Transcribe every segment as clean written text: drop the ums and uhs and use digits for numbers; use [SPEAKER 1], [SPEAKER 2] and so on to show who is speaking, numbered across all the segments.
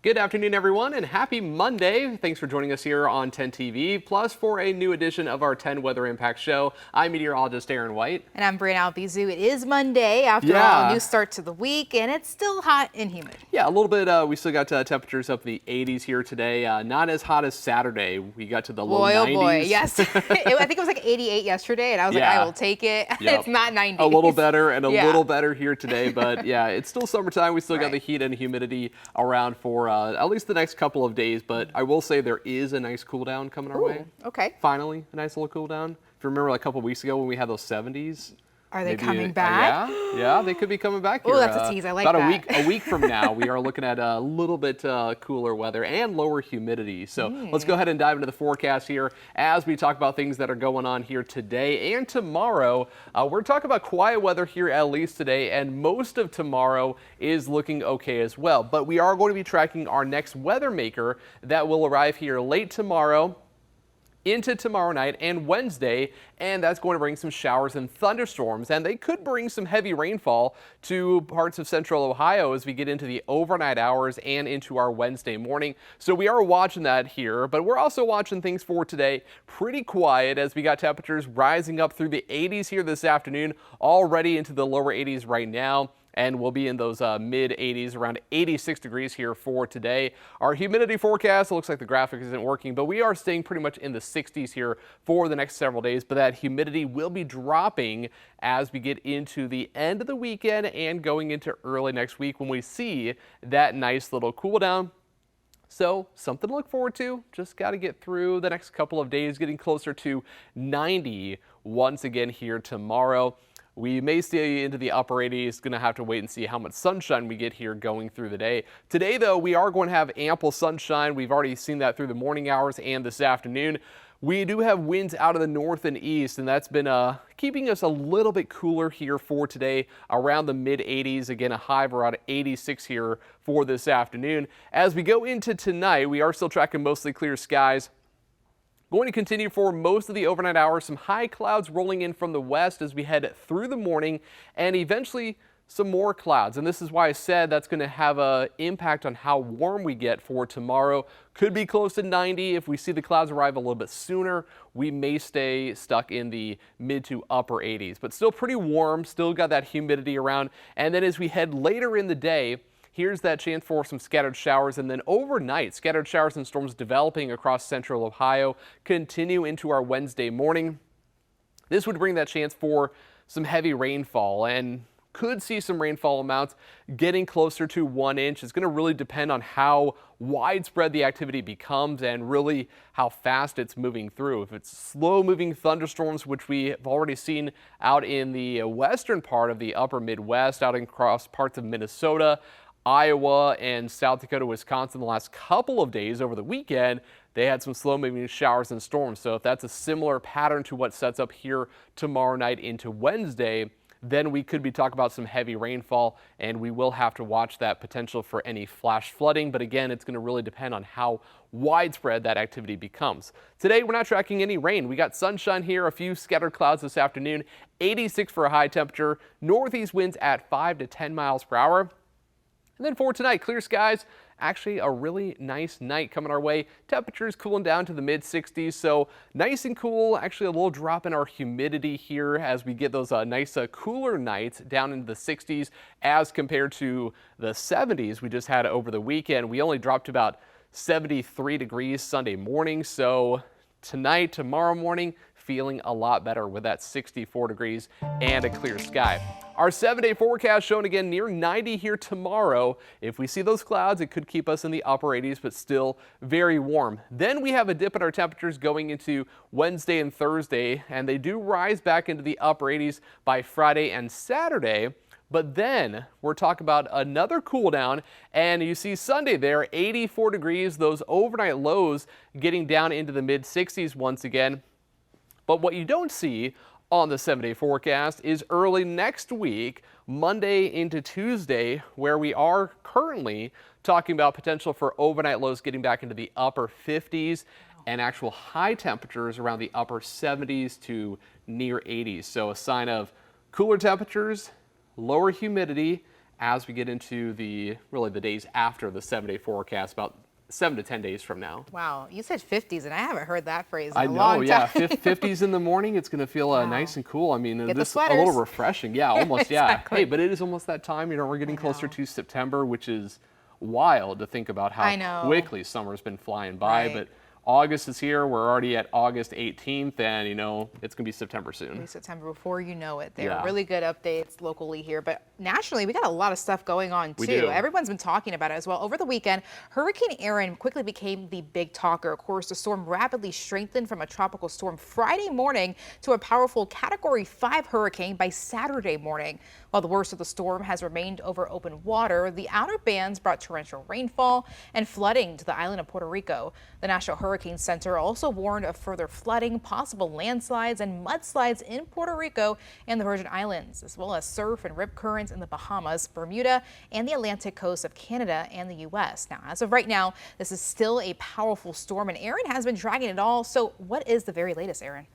[SPEAKER 1] Good afternoon, everyone, and happy Monday. Thanks for joining us here on 10 TV, plus for a new edition of our 10 Weather Impact Show. I'm meteorologist Aaron White.
[SPEAKER 2] And I'm Breana Albizu. It is Monday, after all, new start to the week, and it's still hot and humid.
[SPEAKER 1] Yeah, a little bit. We still got temperatures up in the 80s here today. Not as hot as Saturday. We got to the low 90s.
[SPEAKER 2] Oh boy, yes. I think it was like 88 yesterday, and I was like, I will take it. Yep. It's not 90.
[SPEAKER 1] A little better and a little better here today, but yeah, it's still summertime. We still got the heat and humidity around for at least the next couple of days, but I will say there is a nice cool down coming our way.
[SPEAKER 2] Okay.
[SPEAKER 1] Finally, a nice little cool down. If you remember like a couple of weeks ago when we had those 70s.
[SPEAKER 2] Are they coming back?
[SPEAKER 1] Yeah, they could be coming back here.
[SPEAKER 2] Oh, that's a tease. I like
[SPEAKER 1] about
[SPEAKER 2] that.
[SPEAKER 1] a week from now, we are looking at a little bit cooler weather and lower humidity. So let's go ahead and dive into the forecast here as we talk about things that are going on here today and tomorrow. We're talking about quiet weather here at least today, and most of tomorrow is looking okay as well. But we are going to be tracking our next weather maker that will arrive here late tomorrow into tomorrow night and Wednesday, and that's going to bring some showers and thunderstorms, and they could bring some heavy rainfall to parts of central Ohio as we get into the overnight hours and into our Wednesday morning. So we are watching that here, but we're also watching things for today pretty quiet as we got temperatures rising up through the 80s here this afternoon, already into the lower 80s right now. And we'll be in those mid 80s, around 86 degrees here for today. Our humidity forecast, it looks like the graphic isn't working, but we are staying pretty much in the 60s here for the next several days. But that humidity will be dropping as we get into the end of the weekend and going into early next week when we see that nice little cool down. So something to look forward to. Just got to get through the next couple of days, getting closer to 90 once again here tomorrow. We may stay into the upper 80s. Going to have to wait and see how much sunshine we get here going through the day. Today, though, we are going to have ample sunshine. We've already seen that through the morning hours and this afternoon. We do have winds out of the north and east, and that's been keeping us a little bit cooler here for today, around the mid 80s. Again, a high of around 86 here for this afternoon. As we go into tonight, we are still tracking mostly clear skies. Going to continue for most of the overnight hours. Some high clouds rolling in from the west as we head through the morning, and eventually some more clouds. And this is why I said that's going to have an impact on how warm we get for tomorrow. Could be close to 90. If we see the clouds arrive a little bit sooner, we may stay stuck in the mid to upper 80s. But still pretty warm, still got that humidity around. And then as we head later in the day, here's that chance for some scattered showers, and then overnight, scattered showers and storms developing across central Ohio continue into our Wednesday morning. This would bring that chance for some heavy rainfall, and could see some rainfall amounts getting closer to 1 inch. It's going to really depend on how widespread the activity becomes and really how fast it's moving through. If it's slow moving thunderstorms, which we have already seen out in the western part of the upper Midwest, out across parts of Minnesota, Iowa, and South Dakota, Wisconsin the last couple of days over the weekend, they had some slow-moving showers and storms. So if that's a similar pattern to what sets up here tomorrow night into Wednesday, then we could be talking about some heavy rainfall, and we will have to watch that potential for any flash flooding. But again, it's going to really depend on how widespread that activity becomes. Today, we're not tracking any rain. We got sunshine here, a few scattered clouds this afternoon, 86 for a high temperature, northeast winds at 5 to 10 miles per hour. And then for tonight, clear skies, actually a really nice night coming our way. Temperatures cooling down to the mid 60s, so nice and cool. Actually a little drop in our humidity here as we get those nice cooler nights down into the 60s as compared to the 70s we just had over the weekend. We only dropped to about 73 degrees Sunday morning, so tonight, tomorrow morning, feeling a lot better with that 64 degrees and a clear sky. Our 7-day forecast showing again near 90 here tomorrow. If we see those clouds, it could keep us in the upper 80s, but still very warm. Then we have a dip in our temperatures going into Wednesday and Thursday, and they do rise back into the upper 80s by Friday and Saturday. But then we're talking about another cool down, and you see Sunday there, 84 degrees, those overnight lows getting down into the mid 60s once again. But what you don't see on the 7-day forecast is early next week, Monday into Tuesday, where we are currently talking about potential for overnight lows getting back into the upper 50s and actual high temperatures around the upper 70s to near 80s. So a sign of cooler temperatures, lower humidity, as we get into really the days after the 7-day forecast, about 7 to 10 days from now.
[SPEAKER 2] Wow, you said 50s, and I haven't heard that phrase in
[SPEAKER 1] I
[SPEAKER 2] a
[SPEAKER 1] know,
[SPEAKER 2] long
[SPEAKER 1] yeah,
[SPEAKER 2] time.
[SPEAKER 1] 50s in the morning. It's going to feel nice and cool. I mean,
[SPEAKER 2] Get the
[SPEAKER 1] this a little
[SPEAKER 2] sweaters.
[SPEAKER 1] refreshing. Yeah, almost.
[SPEAKER 2] Exactly.
[SPEAKER 1] Yeah. Hey, but it is almost that time. You know, we're getting closer to September, which is wild to think about how quickly summer's been flying by.
[SPEAKER 2] Right.
[SPEAKER 1] But August is here. We're already at August 18th, and you know it's gonna be September soon.
[SPEAKER 2] September before you know it. There
[SPEAKER 1] Yeah.
[SPEAKER 2] are really good updates locally here, but nationally we got a lot of stuff going on too.
[SPEAKER 1] We do.
[SPEAKER 2] Everyone's been talking about it as well. Over the weekend, Hurricane Erin quickly became the big talker. Of course, the storm rapidly strengthened from a tropical storm Friday morning to a powerful Category 5 hurricane by Saturday morning. While the worst of the storm has remained over open water, the outer bands brought torrential rainfall and flooding to the island of Puerto Rico. The National Hurricane Center also warned of further flooding, possible landslides and mudslides in Puerto Rico and the Virgin Islands, as well as surf and rip currents in the Bahamas, Bermuda, and the Atlantic coast of Canada and the U.S. Now, as of right now, this is still a powerful storm, and Erin has been dragging it all. So what is the very latest, Erin?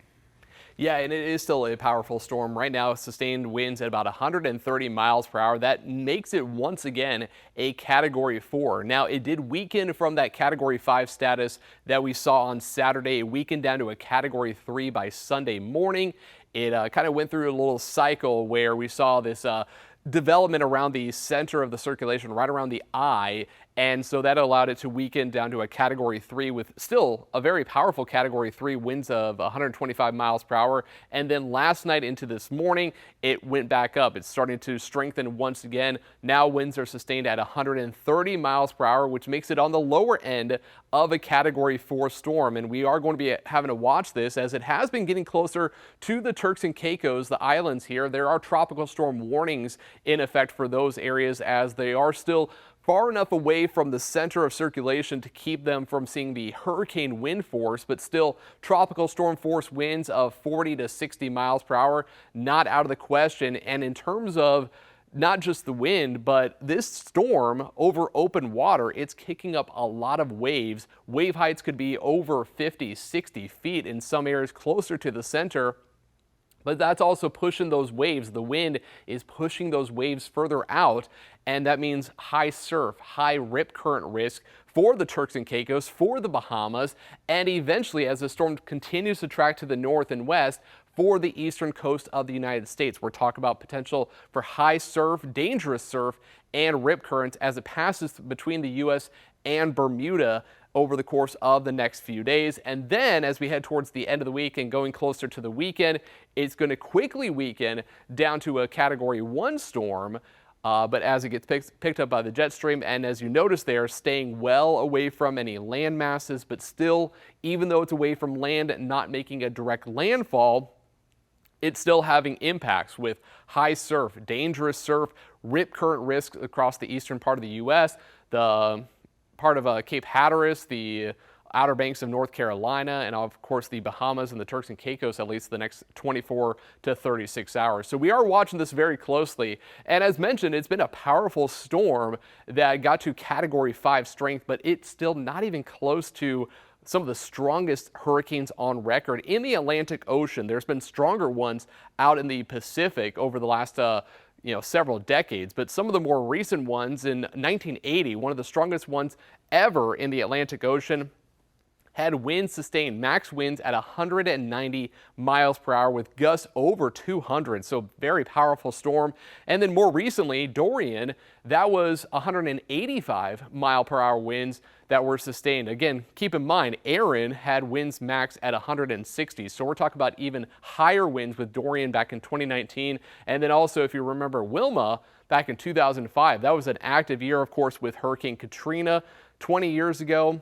[SPEAKER 1] Yeah, and it is still a powerful storm. Right now, sustained winds at about 130 miles per hour. That makes it once again a Category 4. Now, it did weaken from that Category 5 status that we saw on Saturday. It weakened down to a Category 3 by Sunday morning. It kind of went through a little cycle where we saw this development around the center of the circulation, right around the eye. And so that allowed it to weaken down to a Category 3 with still a very powerful Category 3, winds of 125 miles per hour. And then last night into this morning, it went back up. It's starting to strengthen once again. Now winds are sustained at 130 miles per hour, which makes it on the lower end of a Category 4 storm. And we are going to be having to watch this as it has been getting closer to the Turks and Caicos, the islands here. There are tropical storm warnings in effect for those areas as they are still far enough away from the center of circulation to keep them from seeing the hurricane wind force, but still tropical storm force winds of 40 to 60 miles per hour, not out of the question. And in terms of not just the wind, but this storm over open water, it's kicking up a lot of waves. Wave heights could be over 50, 60 feet in some areas closer to the center. But that's also pushing those waves. The wind is pushing those waves further out, and that means high surf, high rip current risk for the Turks and Caicos, for the Bahamas, and eventually, as the storm continues to track to the north and west, for the eastern coast of the United States. We're talking about potential for high surf, dangerous surf, and rip currents as it passes between the U.S. and Bermuda over the course of the next few days. And then as we head towards the end of the week and going closer to the weekend, it's going to quickly weaken down to a Category 1 storm. But as it gets picked up by the jet stream, and as you notice there, staying well away from any land masses, but still, even though it's away from land, not making a direct landfall, it's still having impacts with high surf, dangerous surf, rip current risk across the eastern part of the U.S., the part of Cape Hatteras, the Outer Banks of North Carolina, and of course the Bahamas and the Turks and Caicos, at least the next 24 to 36 hours. So we are watching this very closely. And as mentioned, it's been a powerful storm that got to Category 5 strength, but it's still not even close to some of the strongest hurricanes on record in the Atlantic Ocean. There's been stronger ones out in the Pacific over the last several decades, but some of the more recent ones in 1980, one of the strongest ones ever in the Atlantic Ocean, had winds sustained, max winds at 190 miles per hour with gusts over 200. So very powerful storm. And then more recently, Dorian, that was 185 mile per hour winds that were sustained. Again, keep in mind, Erin had winds max at 160. So we're talking about even higher winds with Dorian back in 2019. And then also, if you remember Wilma back in 2005, that was an active year, of course, with Hurricane Katrina 20 years ago.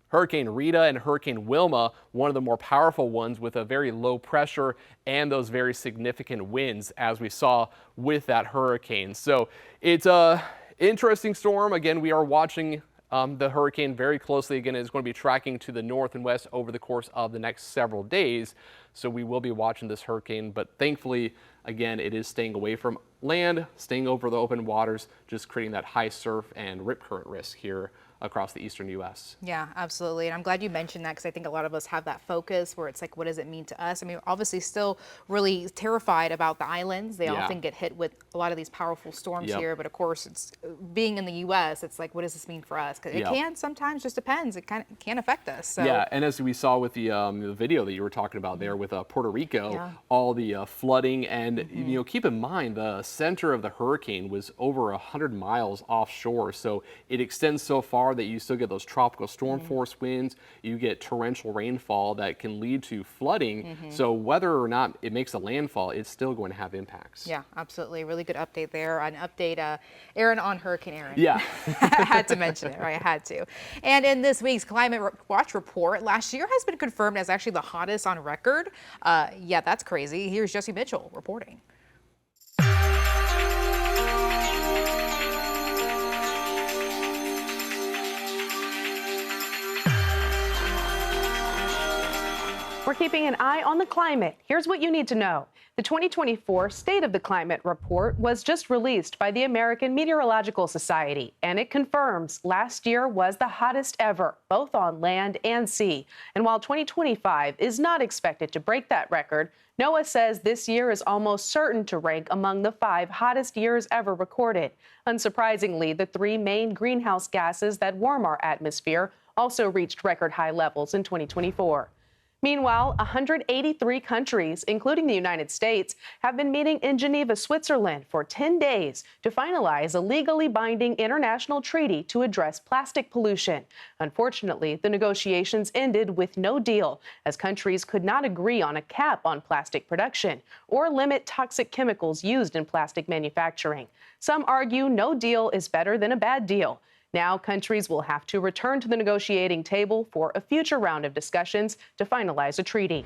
[SPEAKER 1] Hurricane Rita and Hurricane Wilma, one of the more powerful ones with a very low pressure and those very significant winds as we saw with that hurricane. So it's an interesting storm. Again, we are watching the hurricane very closely. Again, it's going to be tracking to the north and west over the course of the next several days. So we will be watching this hurricane, but thankfully, again, it is staying away from land, staying over the open waters, just creating that high surf and rip current risk here across the eastern U.S.
[SPEAKER 2] Yeah, absolutely. And I'm glad you mentioned that because I think a lot of us have that focus where it's like, what does it mean to us? I mean, we're obviously still really terrified about the islands. They often get hit with a lot of these powerful storms here. But of course, it's being in the U.S., it's like, what does this mean for us? Because it can sometimes just depends. It can affect us. So.
[SPEAKER 1] Yeah, and as we saw with the video that you were talking about there with Puerto Rico, all the flooding, and you know, keep in mind the center of the hurricane was over 100 miles offshore, so it extends so far that you still get those tropical storm force winds. You get torrential rainfall that can lead to flooding. So whether or not it makes a landfall, it's still going to have impacts.
[SPEAKER 2] Yeah, absolutely. Really good update there. An update, Aaron, on Hurricane Erin.
[SPEAKER 1] Yeah.
[SPEAKER 2] I had to mention it, right? I had to. And in this week's Climate Watch report, last year has been confirmed as actually the hottest on record. Yeah, that's crazy. Here's Jesse Mitchell reporting.
[SPEAKER 3] We're keeping an eye on the climate. Here's what you need to know. The 2024 State of the Climate Report was just released by the American Meteorological Society, and it confirms last year was the hottest ever, both on land and sea. And while 2025 is not expected to break that record, NOAA says this year is almost certain to rank among the 5 hottest years ever recorded. Unsurprisingly, the 3 main greenhouse gases that warm our atmosphere also reached record high levels in 2024. Meanwhile, 183 countries, including the United States, have been meeting in Geneva, Switzerland for 10 days to finalize a legally binding international treaty to address plastic pollution. Unfortunately, the negotiations ended with no deal, as countries could not agree on a cap on plastic production or limit toxic chemicals used in plastic manufacturing. Some argue no deal is better than a bad deal. Now, countries will have to return to the negotiating table for a future round of discussions to finalize a treaty.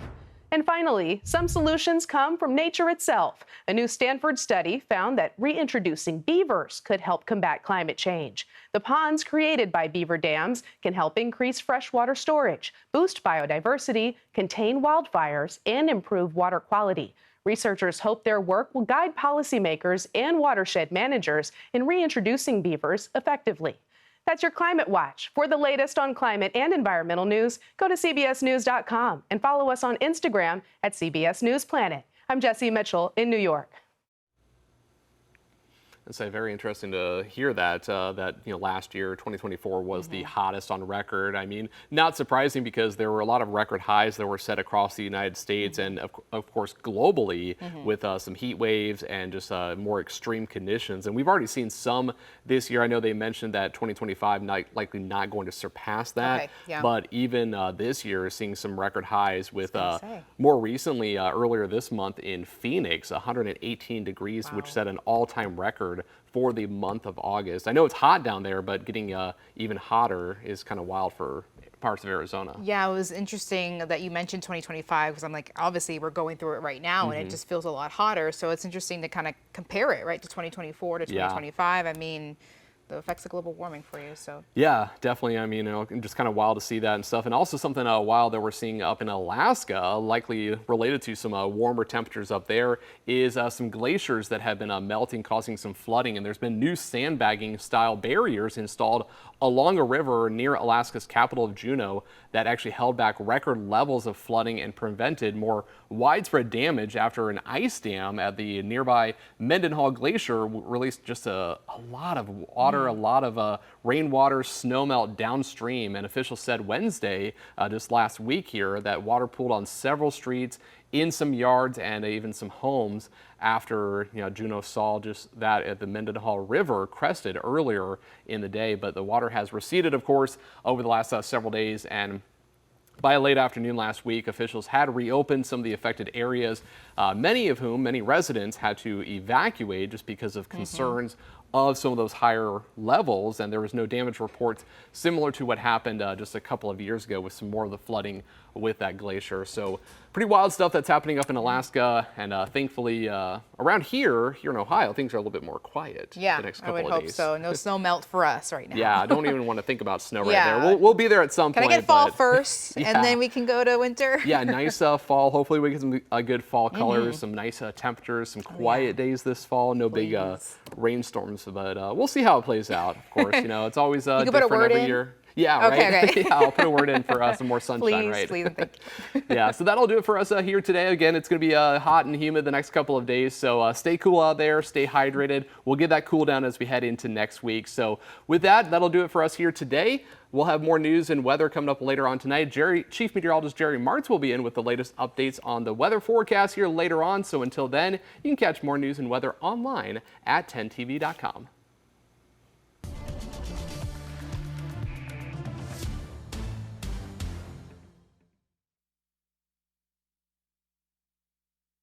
[SPEAKER 3] And finally, some solutions come from nature itself. A new Stanford study found that reintroducing beavers could help combat climate change. The ponds created by beaver dams can help increase freshwater storage, boost biodiversity, contain wildfires, and improve water quality. Researchers hope their work will guide policymakers and watershed managers in reintroducing beavers effectively. That's your Climate Watch. For the latest on climate and environmental news, go to cbsnews.com and follow us on Instagram at CBS News Planet. I'm Jesse Mitchell in New York.
[SPEAKER 1] It's very interesting to hear that last year, 2024, was the hottest on record. I mean, not surprising because there were a lot of record highs that were set across the United States and, of course, globally with some heat waves and just more extreme conditions. And we've already seen some this year. I know they mentioned that 2025 likely not going to surpass that. But even this year, seeing some record highs with more recently, earlier this month in Phoenix, 118 degrees, which set an all-time record for the month of August. I know it's hot down there, but getting even hotter is kind of wild for parts of Arizona. Yeah,
[SPEAKER 2] it was interesting that you mentioned 2025 because I'm like, obviously we're going through it right now and it just feels a lot hotter. So it's interesting to kind of compare it, right, to 2024 to 2025. I mean, the effects of global warming for you. So
[SPEAKER 1] yeah, definitely. I mean, just kind of wild to see that and stuff. And also something wild that we're seeing up in Alaska, likely related to some warmer temperatures up there, is some glaciers that have been melting, causing some flooding. And there's been new sandbagging style barriers installed along a river near Alaska's capital of Juneau that actually held back record levels of flooding and prevented more widespread damage after an ice dam at the nearby Mendenhall Glacier released just a lot of water, a lot of rainwater, snowmelt downstream. And officials said Wednesday, just last week here, that water pooled on several streets, in some yards, and even some homes after Juneau saw just that at the Mendenhall River crested earlier in the day. But the water has receded, of course, over the last several days, and by late afternoon last week, officials had reopened some of the affected areas, many residents had to evacuate just because of concerns of some of those higher levels, and there was no damage reports similar to what happened just a couple of years ago with some more of the flooding with that glacier. So pretty wild stuff that's happening up in Alaska, and thankfully around here in Ohio, things are a little bit more quiet the next couple of days.
[SPEAKER 2] I would hope so. No snow melt for us right now.
[SPEAKER 1] Yeah, I don't even want to think about snow right there. We'll be there at some point.
[SPEAKER 2] Can I get fall first, and then we can go to winter?
[SPEAKER 1] Yeah, nice fall. Hopefully we get some good fall colors, some nice temperatures, some quiet days this fall. No big rainstorms storms, but we'll see how it plays out. Of course, you know, it's always
[SPEAKER 2] You can put a
[SPEAKER 1] different
[SPEAKER 2] word
[SPEAKER 1] every
[SPEAKER 2] in?
[SPEAKER 1] year. Yeah,
[SPEAKER 2] Okay,
[SPEAKER 1] right.
[SPEAKER 2] okay.
[SPEAKER 1] Yeah, I'll put a word in for some more sunshine,
[SPEAKER 2] Please,
[SPEAKER 1] right?
[SPEAKER 2] please, and thank you.
[SPEAKER 1] Yeah, so that'll do it for us here today. Again, it's going to be hot and humid the next couple of days, so stay cool out there, stay hydrated. We'll get that cool down as we head into next week. So with that, that'll do it for us here today. We'll have more news and weather coming up later on tonight. Chief Meteorologist Jerry Martz will be in with the latest updates on the weather forecast here later on. So until then, you can catch more news and weather online at 10tv.com.